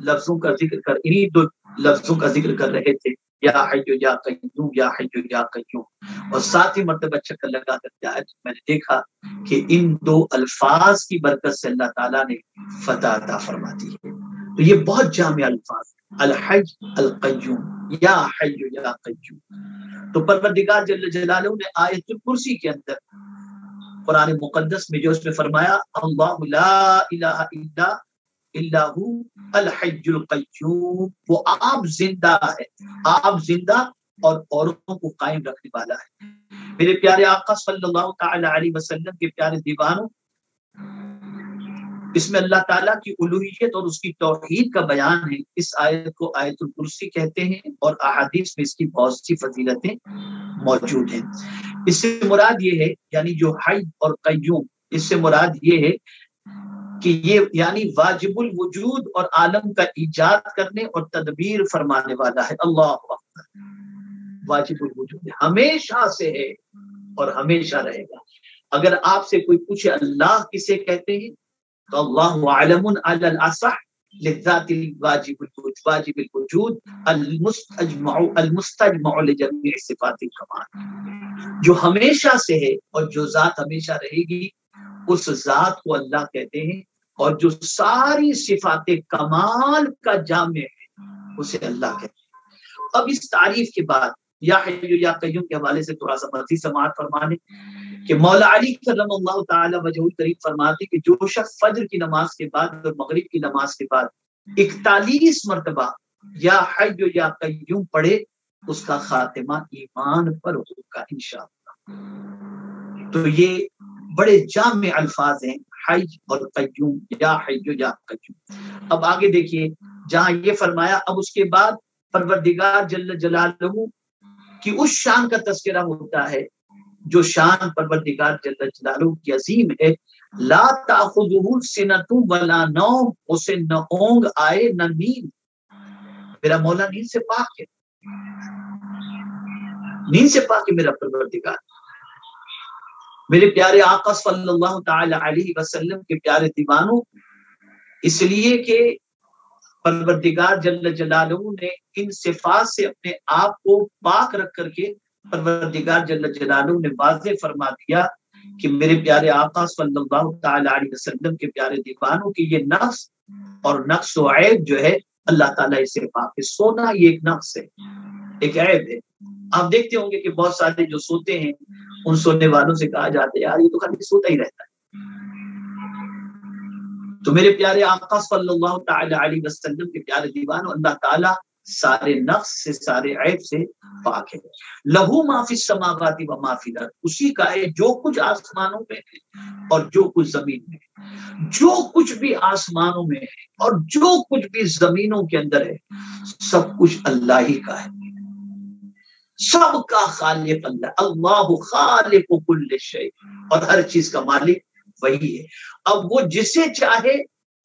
لفظوں کا ذکر کر رہے تھے یا حی یا قیوم یا حی یا قیوم، اور 7 مرتبہ چکر لگا کر جایا تو میں نے دیکھا کہ ان دو الفاظ کی برکت سے اللہ تعالیٰ نے فتح عطا فرما دی ہے۔ تو یہ بہت جامع الفاظ الحی القیوم یا حی یا قیوم۔ تو پروردگار جل جلالہ نے آیت الکرسی کے اندر قرآن مقدس میں جو اس میں فرمایا اللہ لا الہ الا هو الحی القیوم، وہ آپ زندہ ہے، آپ زندہ اور اوروں کو قائم رکھنے والا ہے۔ میرے پیارے آقا صلی اللہ تعالی علیہ وسلم کے پیارے دیوانوں، اس میں اللہ تعالیٰ کی الوہیت اور اس کی توحید کا بیان ہے۔ اس آیت کو آیت الکرسی کہتے ہیں اور احادیث میں اس کی بہت سی فضیلتیں موجود ہیں۔ اس سے مراد یہ ہے یعنی جو حی اور قیوم، اس سے مراد یہ ہے کہ یہ یعنی واجب الوجود اور عالم کا ایجاد کرنے اور تدبیر فرمانے والا ہے۔ اللہ اکبر، واجب الوجود ہمیشہ سے ہے اور ہمیشہ رہے گا۔ اگر آپ سے کوئی پوچھے اللہ کسے کہتے ہیں تو اللہ علم علی الاصح للذات واجب الوجود المستجمع لجميع صفات الکمال، جو ہمیشہ سے ہے اور جو ذات ہمیشہ رہے گی اس ذات کو اللہ کہتے ہیں، اور جو ساری صفات کمال کا جامع ہے اسے اللہ کہتے ہیں۔ اب اس تعریف کے بعد یا حی یا قیوم کے حوالے سے تھوڑا سا مزید سماعت فرمانے کہ مولا علی کرم اللہ تعالی وجہ الکریم فرماتے کہ جو شخص فجر کی نماز کے بعد اور مغرب کی نماز کے بعد 41 مرتبہ یا حی یا قیوم پڑھے اس کا خاتمہ ایمان پر ہوگا انشاءاللہ۔ تو یہ بڑے جامع الفاظ ہیں، حی اور قیوم، یا حی یا قیوم۔ اب آگے دیکھیے جہاں یہ فرمایا، اب اس کے بعد پروردگار جل جلالہ کی اس شان کا تذکرہ ہوتا ہے جو شان پروردگار جل جلالہ کی عظیم ہے۔ لا تاخذہ سنۃ ولا نوم، اسے نہ اونگ آئے نہ نیند۔ میرا مولا نیند سے پاک ہے، نیند سے پاک ہے میرا پروردگار۔ میرے پیارے آقا صلی اللہ تعالی علیہ وسلم کے پیارے دیوانوں، اس لیے کہ پروردگار جل جلالہ نے ان صفات سے اپنے آپ کو پاک رکھ کر کے پروردگار جل جلالہ نے واضح فرما دیا کہ میرے پیارے آقا صلی اللہ تعالی علیہ وسلم کے پیارے دیوانوں کی یہ نقص اور نقص و عیب جو ہے اللہ تعالیٰ اسے پاک ہے۔ سونا یہ ایک نقص ہے، ایک عیب ہے۔ آپ دیکھتے ہوں گے کہ بہت سارے جو سوتے ہیں ان سونے والوں سے کہا جاتا ہے یار یہ تو خالی سوتا ہی رہتا ہے۔ تو میرے پیارے آقا صلی اللہ تعالی علیہ وسلم کے پیارے دیوانوں، اللہ تعالیٰ سارے نقص سے، سارے عیب سے پاک ہے۔ لہو ما فی السماوات و ما فی الارض، اسی کا ہے جو کچھ آسمانوں میں ہے اور جو کچھ زمین میں ہے۔ جو کچھ بھی آسمانوں میں ہے اور جو کچھ بھی زمینوں کے اندر ہے سب کچھ اللہ ہی کا ہے، سب کا خالق اللہ، اللہ خالق کل شیء، اور ہر چیز کا مالک وہی ہے۔ اب وہ جسے چاہے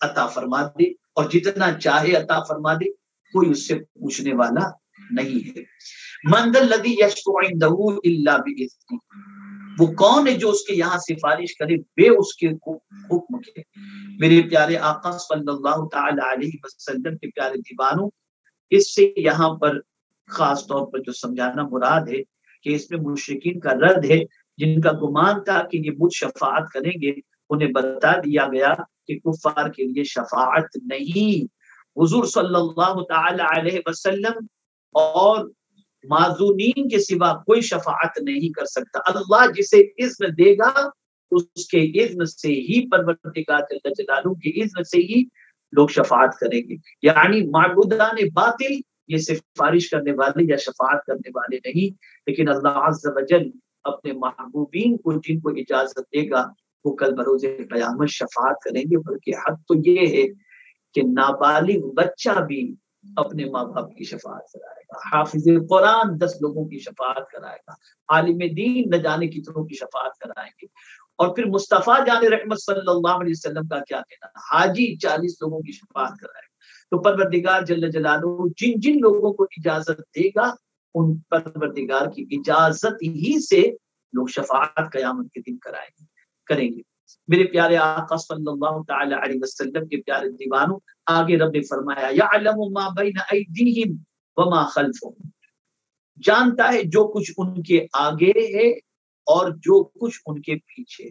عطا فرما دے اور جتنا چاہے عطا فرما دے، کوئی اس سے پوچھنے والا نہیں ہے۔ من ذا الذی یشفع عندہ الا باذنہ، وہ کون ہے جو اس کے یہاں سفارش کرے بے اس کے حکم کے۔ میرے پیارے آقا صلی اللہ تعالی علیہ وسلم کے پیارے دیوانوں، اس سے یہاں پر خاص طور پر جو سمجھانا مراد ہے کہ اس میں مشرکین کا رد ہے، جن کا گمان تھا کہ یہ بت شفاعت کریں گے۔ انہیں بتا دیا گیا کہ کفار کے لیے شفاعت نہیں، حضور صلی اللہ تعالی علیہ وسلم اور معذونین کے سوا کوئی شفاعت نہیں کر سکتا۔ اللہ جسے اذن دے گا اس کے اذن سے ہی، پروردگار جل جلالہ کی اذن سے ہی لوگ شفاعت کریں گے۔ یعنی معبودان باطل یہ سفارش کرنے والے یا شفاعت کرنے والے نہیں، لیکن اللہ عز و جل اپنے محبوبین کو جن کو اجازت دے گا وہ کل بروز قیامت شفاعت کریں گے۔ بلکہ حق تو یہ ہے کہ نابالغ بچہ بھی اپنے ماں باپ کی شفاعت کرائے گا، حافظ قرآن 10 لوگوں کی شفاعت کرائے گا، عالم دین نہ جانے کتنوں کی شفاعت کرائیں گے، اور پھر مصطفیٰ جان رحمت صلی اللہ علیہ وسلم کا کیا کہنا، حاجی 40 لوگوں کی شفاعت کرائے گا۔ تو پروردگار جل جلالہ جن جن لوگوں کو اجازت دے گا ان پروردگار کی اجازت ہی سے لوگ شفاعت قیامت کے دن کریں گے۔ میرے پیارے آقا صلی اللہ تعالی علیہ وسلم کے پیارے دیوانوں، آگے رب نے فرمایا یعلم ما بین ایدیہم وما خلفہم، جانتا ہے جو کچھ ان کے آگے ہے اور جو کچھ ان کے پیچھے۔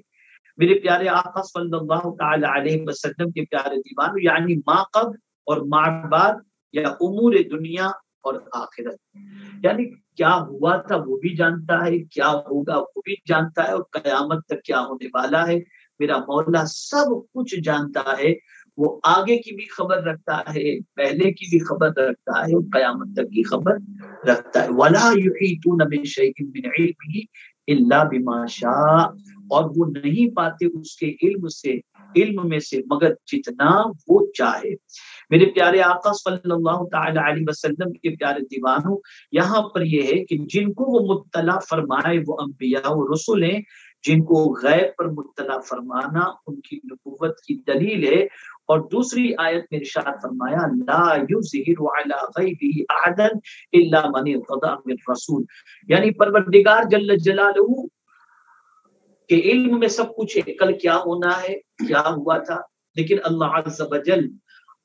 میرے پیارے آقا صلی اللہ تعالی علیہ وسلم کے پیارے دیوانوں، یعنی ما قبل اور ما بعد، یا امور دنیا اور آخرت، یعنی کیا ہوا تھا وہ بھی جانتا ہے، کیا ہوگا وہ بھی جانتا ہے، اور قیامت تک کیا ہونے والا ہے میرا مولا سب کچھ جانتا ہے۔ وہ آگے کی بھی خبر رکھتا ہے، پہلے کی بھی خبر رکھتا ہے، اور قیامت تک کی خبر رکھتا ہے۔ وَلَا يُحِيطُونَ بِشَيْءٍ مِّنْ عِلْمِهِ إِلَّا بِمَا شَاءَ، اور وہ نہیں پاتے اس کے علم میں سے مگر جتنا وہ چاہے۔ میرے پیارے آقا صلی اللہ تعالی علیہ وسلم کے پیارے دیوانوں، یہاں پر یہ ہے کہ جن کو وہ مطلع فرمائے وہ انبیاء و رسول ہیں، جن کو غیب پر مطلع فرمانا ان کی نبوت کی دلیل ہے۔ اور دوسری آیت میں ارشاد فرمایا لا یظہر علی غیبہ احدا الا من ارتضی من رسول، یعنی پروردگار جل جلالہ کے علم میں سب کچھ ہے، کل کیا ہونا ہے، کیا ہوا تھا، لیکن اللہ عز و جل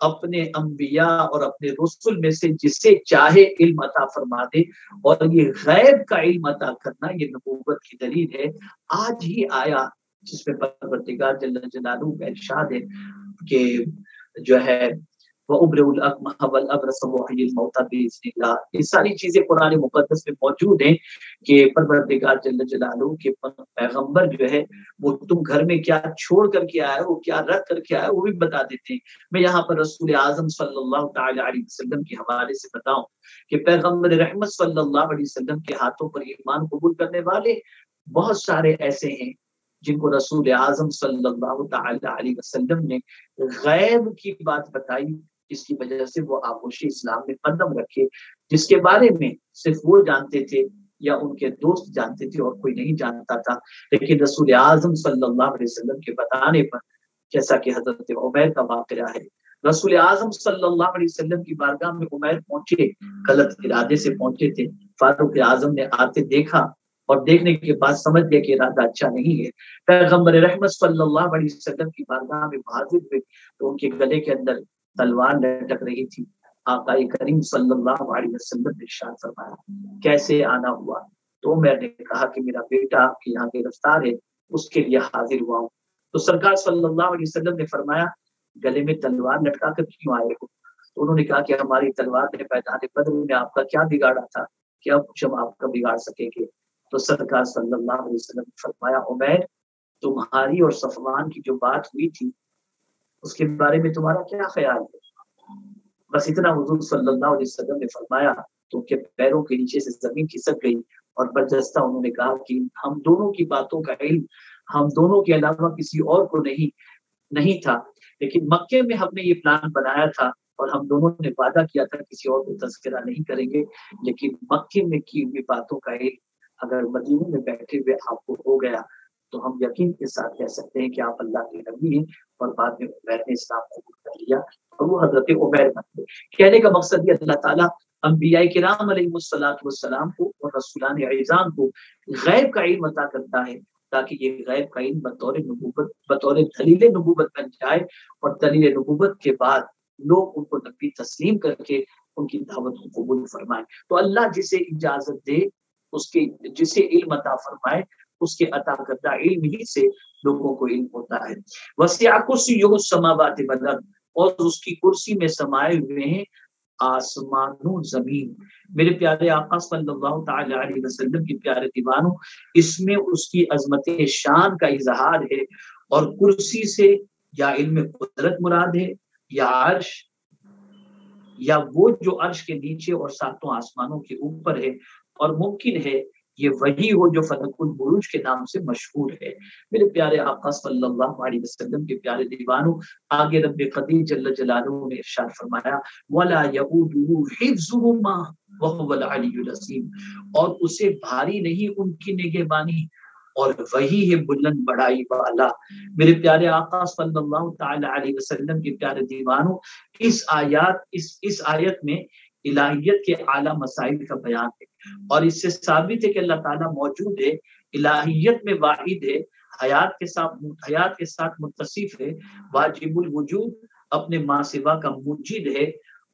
اپنے انبیاء اور اپنے رسول میں سے جسے چاہے علم عطا فرما دے، اور یہ غیب کا علم عطا کرنا یہ نبوت کی دلیل ہے۔ آج ہی آیا جس میں پروردگار جل جلالہ کا ارشاد ہے کہ جو ہے وَأُبْرِئُ الْأَكْمَحَ وَالْأَبْرَصَ وَأُحْيِي الْمَوْتَىٰ بِإِذْنِ اللَّهِ، یہ ساری چیزیں قرآن مقدس میں موجود ہیں کہ پروردگار جل جلالہ کے پیغمبر جو ہے وہ تم گھر میں کیا چھوڑ کر کے آئے ہو، کیا رکھ کر کے آئے ہو، وہ بھی بتا دیتے ہیں۔ میں یہاں پر رسول اعظم صلی اللہ تعالی علیہ وسلم کے حوالے سے بتاؤں کہ پیغمبر رحمت صلی اللہ علیہ وسلم کے ہاتھوں پر ایمان قبول کرنے والے بہت سارے ایسے ہیں جن کو رسول اعظم صلی اللہ تعالی علیہ وسلم نے غیب کی بات بتائی، جس کی وجہ سے وہ آغوش اسلام میں قدم رکھے، جس کے بارے میں صرف وہ جانتے تھے یا ان کے دوست جانتے تھے اور کوئی نہیں جانتا تھا۔ لیکن رسول اعظم صلی اللہ علیہ وسلم کے بتانے پر، جیسا کہ حضرت عمیر کا واقعہ ہے، رسول اعظم صلی اللہ علیہ وسلم کی بارگاہ میں عمیر پہنچے، غلط ارادے سے پہنچے تھے۔ فاروق اعظم نے آتے دیکھا اور دیکھنے کے بعد سمجھ گیا کہ ارادہ اچھا نہیں ہے۔ پیغمبر رحمت صلی اللہ علیہ وسلم کی بارگاہ میں حاضر ہوئے تو ان کے گلے کے اندر تلوار لٹک رہی تھی۔ آقا کریم صلی اللہ علیہ وسلم نے ارشاد فرمایا کیسے آنا ہوا؟ تو میں نے کہا کہ میرا بیٹا آپ کے یہاں گرفتار ہے، اس کے لیے حاضر ہوا ہوں۔ تو سرکار صلی اللہ علیہ وسلم نے فرمایا گلے میں تلوار لٹکا کر کیوں آئے ہو؟ تو انہوں نے کہا کہ ہماری تلوار نے میدان بدر میں آپ کا کیا بگاڑا تھا، کیا کچھ ہم آپ کا بگاڑ سکیں گے؟ تو سرکار صلی اللہ علیہ وسلم نے فرمایا عمیر، تمہاری اور صفوان کی جو بات ہوئی تھی اس کے بارے میں تمہارا کیا خیال ہے؟ بس اتنا حضور صلی اللہ علیہ وسلم نے فرمایا تو ان کے پیروں کے نیچے سے زمین کھسک گئی، اور برجستہ انہوں نے کہا کہ ہم دونوں کی باتوں کا علم ہم دونوں کے علاوہ کسی اور کو نہیں تھا، لیکن مکے میں ہم نے یہ پلان بنایا تھا اور ہم دونوں نے وعدہ کیا تھا کسی اور کو تذکرہ نہیں کریں گے، لیکن مکے میں کی ہوئی باتوں کا علم اگر مدینے میں بیٹھے ہوئے آپ کو ہو گیا تو ہم یقین کے ساتھ کہہ سکتے ہیں کہ آپ اللہ کے نبی ہیں۔ اور بعد میں عمیر نے اسلام قبول کر لیا اور وہ حضرت عمیر بن گئے۔ کہنے کا مقصد یہ اللہ تعالیٰ انبیاء کرام علیہ السلام کو اور رسولان اعظام کو غیب کا علم عطا کرتا ہے تاکہ یہ غیب کا علم بطور نبوت، بطور دلیل نبوت بن جائے، اور دلیل نبوت کے بعد لوگ ان کو نبی تسلیم کر کے ان کی دعوت کو قبول فرمائیں۔ تو اللہ جسے اجازت دے، اس کے جسے علم عطا فرمائے، اس کے عطا کردہ علم ہی سے لوگوں کو علم ہوتا ہے۔ وسع کرسیہ السماوات والارض، اور اس کی کرسی میں سمائے ہوئے ہیں آسمان و زمین۔ میرے پیارے آقا صلی اللہ تعالی علیہ وسلم کے پیارے دیوانوں، اس میں اس کی عظمت شان کا اظہار ہے، اور کرسی سے یا علم قدرت مراد ہے، یا عرش، یا وہ جو عرش کے نیچے اور ساتوں آسمانوں کے اوپر ہے، اور ممکن ہے یہ وہی ہو جو فلک البروج کے نام سے مشہور ہے۔ میرے پیارے آقا صلی اللہ علیہ وسلم کے پیارے دیوانوں، آگے رب قدیر جل جلالہ نے ارشاد فرمایا وَلَا يَئُودُهُ حِفْظُهُمَا وَهُوَ الْعَلِيُّ الْعَظِيمُ، اور اسے بھاری نہیں ان کی نگہبانی، اور وہی ہے بلند بڑائی والا۔ میرے پیارے آقا صلی اللہ تعالی علیہ وسلم کے پیارے دیوانوں، اس آیت میں الہیت کے اعلیٰ مسائل کا بیان ہے، اور اس سے ثابت ہے کہ اللہ تعالیٰ موجود ہے، الہیت میں واحد ہے، حیات کے ساتھ متصف ہے، واجب الوجود، اپنے ماں سوا کا موجد ہے،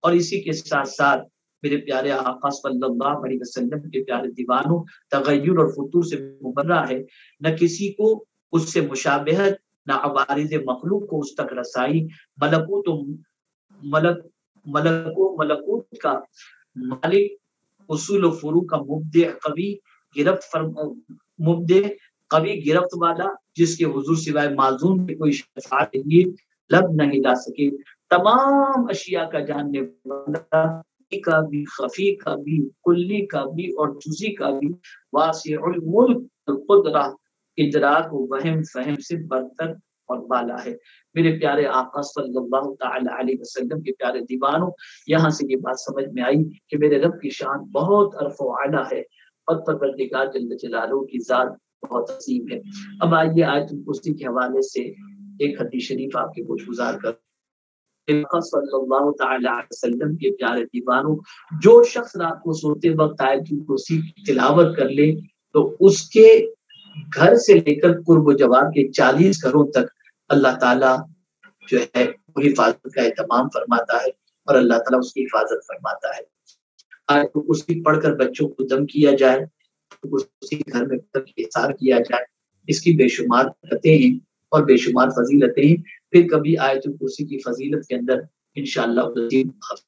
اور اسی کے ساتھ ساتھ میرے پیارے آقا صلی اللہ علیہ وسلم کے پیارے دیوانوں تغیر اور فطور سے مبرہ ہے، نہ کسی کو اس سے مشابہت، نہ عوارض مخلوق کو اس تک رسائی، ملکوت کا مالک، اصول و فروع کا مبدع قوی گرفت والا، جس کے حضور سوائے معزوم میں کوئی شفاعت لب نہیں لا سکے، تمام اشیاء کا جاننے والا، کا بھی، خفی کا بھی، کلی کا بھی اور جزی کا بھی، واسع الملک، القدرہ، ادراک و وہم فہم سے برتر اور بالا ہے۔ میرے پیارے آقا صلی اللہ تعالی علیہ وسلم کے پیارے دیوانوں، یہاں سے یہ بات سمجھ میں آئی کہ میرے رب کی شان بہت عرف و اعلیٰ ہے، اور پروردگار جل جلالہ کی ذات بہت عظیم ہے۔ اب آئیے آیت الکرسی کے حوالے سے ایک حدیث شریف آپ کے گوش گزار کر۔ صلی اللہ تعالی علیہ وسلم کے پیارے دیوانوں، جو شخص رات کو سوتے وقت آیت الکرسی کی تلاوت کر لے تو اس کے گھر سے لے کر قرب و جوار کے 40 گھروں تک اللہ تعالیٰ جو ہے وہ حفاظت کا اہتمام فرماتا ہے اور اللہ تعالیٰ اس کی حفاظت فرماتا ہے۔ آیت الکرسی پڑھ کر بچوں کو دم کیا جائے، اسی گھر میں احتسار کیا جائے، اس کی بے شمار برکتیں ہیں اور بے شمار فضیلتیں ہیں۔ پھر کبھی آیت الکرسی کی فضیلت کے اندر انشاءاللہ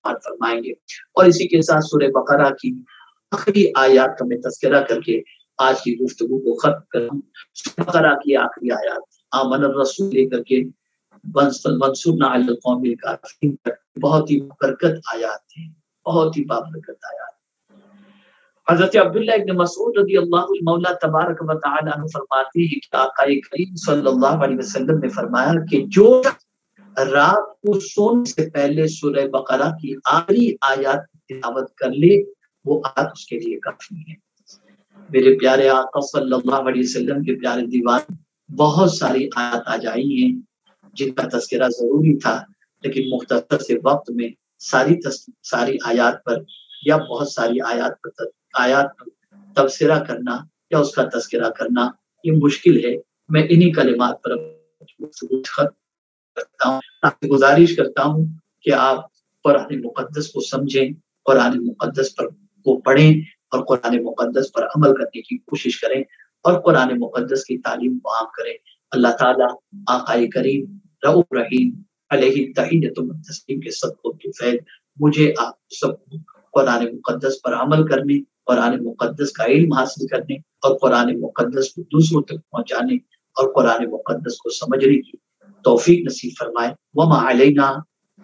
فرمائیں گے۔ اور اسی کے ساتھ سورہ بقرہ کی آخری آیات کا میں تذکرہ کر کے آج کی گفتگو کو ختم کروں۔ سورہ بقرہ کی آخری آیات آمن الرسول لے کر کے وانصرنا علی القوم الکافرین، بہت ہی برکت آیات ہیں، بہت ہی بابرکت آیات۔ حضرت عبداللہ ابن مسعود رضی اللہ المولا تبارک و تعالی عنہ فرماتے ہیں کہ آقا کریم صلی اللہ علیہ وسلم نے فرمایا کہ جو رات کو سونے سے پہلے سورہ بقرہ کی آخری آیات تلاوت کر لے وہ آیات اس کے لیے کافی ہے۔ میرے پیارے آقا صلی اللہ علیہ وسلم کے پیارے دیوان بہت ساری آیات آ جائی ہیں جن کا تذکرہ ضروری تھا، لیکن مختصر سے وقت میں ساری آیات پر یا بہت ساری آیات پر تبصرہ کرنا یا اس کا تذکرہ کرنا یہ مشکل ہے۔ میں انہی کلمات پر کرتا ہوں، گزارش کرتا ہوں کہ آپ قرآن مقدس کو سمجھیں، قرآن مقدس پر کو پڑھیں اور قرآن مقدس پر عمل کرنے کی کوشش کریں اور قرآن مقدس کی تعلیم کو عام کریں۔ اللہ تعالیٰ آقا کریم رؤوف رحیم علیہ تحیۃ و تسلیم کے صدقہ و فیض مجھے آپ سب کو قرآن مقدس پر عمل کرنے، قرآن مقدس کا علم حاصل کرنے اور قرآن مقدس کو دوسروں تک پہنچانے اور قرآن مقدس کو سمجھنے کی توفیق نصیب فرمائے۔ وما علینا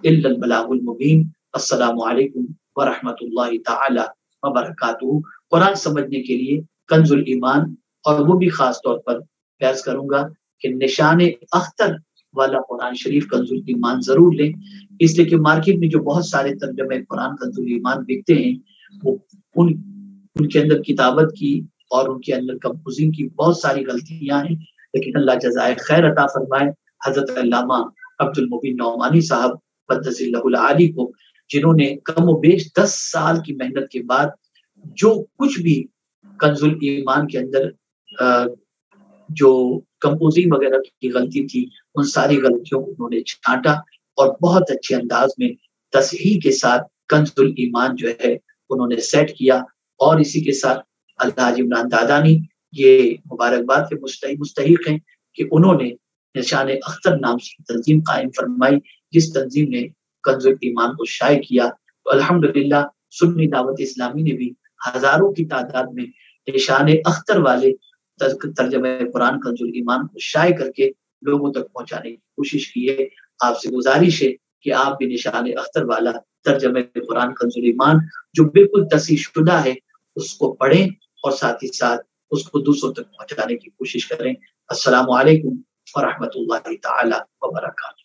الا البلاغ المبین۔ السلام علیکم ورحمۃ اللہ تعالی وبرکاتہ۔ قرآن سمجھنے کے لیے کنز الایمان اور وہ بھی خاص طور پر پیش کروں گا کہ نشان اختر والا قرآن شریف کنز الایمان ضرور لیں، اس لیے کہ مارکیٹ میں جو بہت سارے ترجمے قرآن کنز الایمان بکتے ہیں وہ ان کے اندر کتابت کی اور ان کے اندر کمپوزنگ کی بہت ساری غلطیاں ہیں، لیکن اللہ جزائے خیر عطا فرمائے حضرت علامہ عبد المبین نعمانی صاحب قدس اللہ العالی کو، جنہوں نے کم و بیش 10 سال کی محنت کے بعد جو کچھ بھی کنز الایمان کے اندر جو کمپوزنگ وغیرہ کی غلطی تھی ان ساری غلطیوں کو انہوں نے چھانٹا اور بہت اچھے انداز میں تصحیح کے ساتھ کنز الایمان جو ہے انہوں نے سیٹ کیا۔ اور اسی کے ساتھ الحاج عمران دادانی یہ مبارکباد کے مستحق ہیں کہ انہوں نے نشان اختر نام سے تنظیم قائم فرمائی، جس تنظیم نے کنز الایمان کو شائع کیا۔ تو الحمدللہ سنی دعوت اسلامی نے بھی ہزاروں کی تعداد میں نشان اختر والے ترجمہ قرآن کنز الایمان کو شائع کر کے لوگوں تک پہنچانے کی کوشش کی ہے۔ آپ سے گزارش ہے کہ آپ بھی نشان اختر والا ترجمہ قرآن کنز الایمان جو بالکل تصحیح شدہ ہے اس کو پڑھیں اور ساتھ ہی ساتھ اس کو دوسروں تک پہنچانے کی کوشش کریں۔ السلام علیکم ورحمۃ اللہ تعالی وبرکاتہ۔